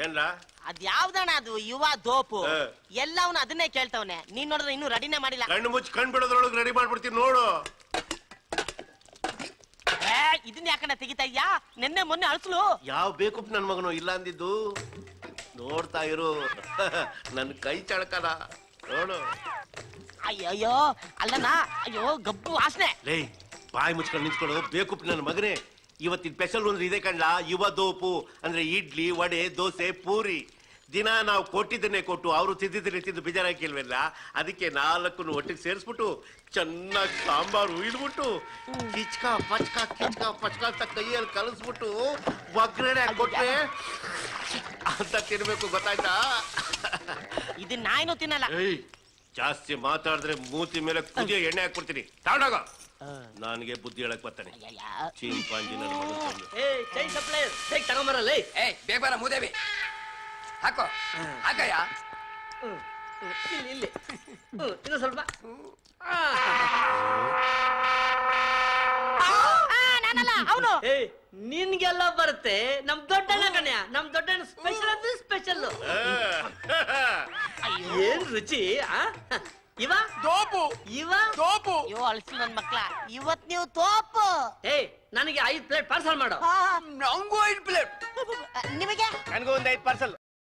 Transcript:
ಏನ್ರ ಅದ್ಯಾವ್ದಣ್ಣ ಅದು ಯುವ ದೋಪು ಎಲ್ಲವನು ಅದನ್ನೇ ಕೇಳ್ತವನೆ. ನೀನ್ ನೋಡಿದ್ರೆ ಇನ್ನೂ ರೆಡಿನೇ ಮಾಡಿಲ್ಲ. ಕಣ್ಣು ಮುಚ್ಚಿ ಕಣ್ ಬಿಡೋದ್ರೊಳಗೆ ರೆಡಿ ಮಾಡ್ಬಿಡ್ತೀನಿ ನೋಡು. ಇದನ್ನ ಯಾಕಣ್ಣ ತೆಗಿತಾ ಇದ್ಯಾ? ನಿನ್ನೆ ಮೊನ್ನೆ ಅಳ್ಸಲು ಯಾವ ಬೇಕು ನನ್ ಮಗನು ಇಲ್ಲ ಅಂದಿದ್ದು. ನೋಡ್ತಾ ಇರು ನನ್ ಕೈ ಚಳಕದ ನೋಡು. ಅಯ್ಯಯ್ಯೋ ಅಲ್ಲನಾ, ಅಯ್ಯೋ ಗಬ್ಬು ವಾಸನೆ. ಲೇ ಬಾಯಿ ಮುಚ್ಕೊಂಡು ನಿಂತ್ಕೊಡು. ಬೇಕು ನನ್ನ ಮಗನೇ, ಇವತ್ತಿನ ಸ್ಪೆಷಲ್ ಅಂದ್ರೆ ಇದೆ ಕಣ್ಲ, ಯುವ ದೋಪು ಅಂದ್ರೆ ಇಡ್ಲಿ ವಡೆ ದೋಸೆ ಪೂರಿ. ದಿನ ನಾವು ಕೊಟ್ಟಿದ್ದನ್ನೇ ಕೊಟ್ಟು ಅವರು ತಿದ್ದಿದ್ರೆ ತಿಂದು ಬೇಜಾರಾಕಿಲ್ವಲ್ಲ, ಅದಕ್ಕೆ 4 ಒಟ್ಟಿಗೆ ಸೇರಿಸ್ಬಿಟ್ಟು ಚೆನ್ನಾಗಿ ಸಾಂಬಾರು ಇಡ್ಬಿಟ್ಟು ಕಿಚ್ಕ ಪಚ್ಕ ಅಂತ ಕೈಯಲ್ಲಿ ಕಲಿಸ್ಬಿಟ್ಟು ಒಗ್ಗರಣೆ ಹಾಕೊಟ್ರೆ ಅಂತ ತಿನ್ಬೇಕು, ಗೊತ್ತಾಯ್ತಾ? ಇದನ್ನ ನಾಯಿನೂ ತಿನ್ನಲ್ಲ. ಏಯ್ ಜಾಸ್ತಿ ಮಾತಾಡಿದ್ರೆ ಮೂತಿ ಮೇಲೆ ಕುದಿಯ ಎಣ್ಣೆ ಹಾಕ್ಬಿಡ್ತೀನಿ. ತಗೊಂಡೋಗ, ನನಗೆ ಬುದ್ಧಿ ಹೇಳಕ್ ಬರ್ತಾನೆ ಚೀಂಪಾಂಜಿ ನನ್ನ ಮಗನ. ತಗೊಂಬರಲ್ಲ. ಬೇಗ ಬರ ಮೂದೇವಿ ಹಾಕೋ ಹಾಕಯ್ಯ. ಇಲ್ಲಿ ಇನ್ನು ಸ್ವಲ್ಪ. ನಾನಲ್ಲ ಅವನು. ನಿನ್ಗೆಲ್ಲ ಬರುತ್ತೆ. ನಮ್ ದೊಡ್ಡಣ್ಣ ಕಣ್ಯ, ನಮ್ ದೊಡ್ಡಣ್ಣ ಸ್ಪೆಷಲ್ ಅಂದ್ರೆ ಸ್ಪೆಷಲ್. ಏನ್ ರುಚಿ. ಇವ ತೋಪು ಇವ ತೋಪು. ಅಯ್ಯೋ ಅಳ್ಸಿ ನನ್ ಮಕ್ಳ, ಇವತ್ ನೀವು ತೋಪು. ನನಗೆ 5 ಪ್ಲೇಟ್ ಪಾರ್ಸಲ್ ಮಾಡು. ನಂಗೂ 5 ಪ್ಲೇಟ್. ನಿಮಗೆ ನನಗೂ ಒಂದು 5 ಪಾರ್ಸಲ್.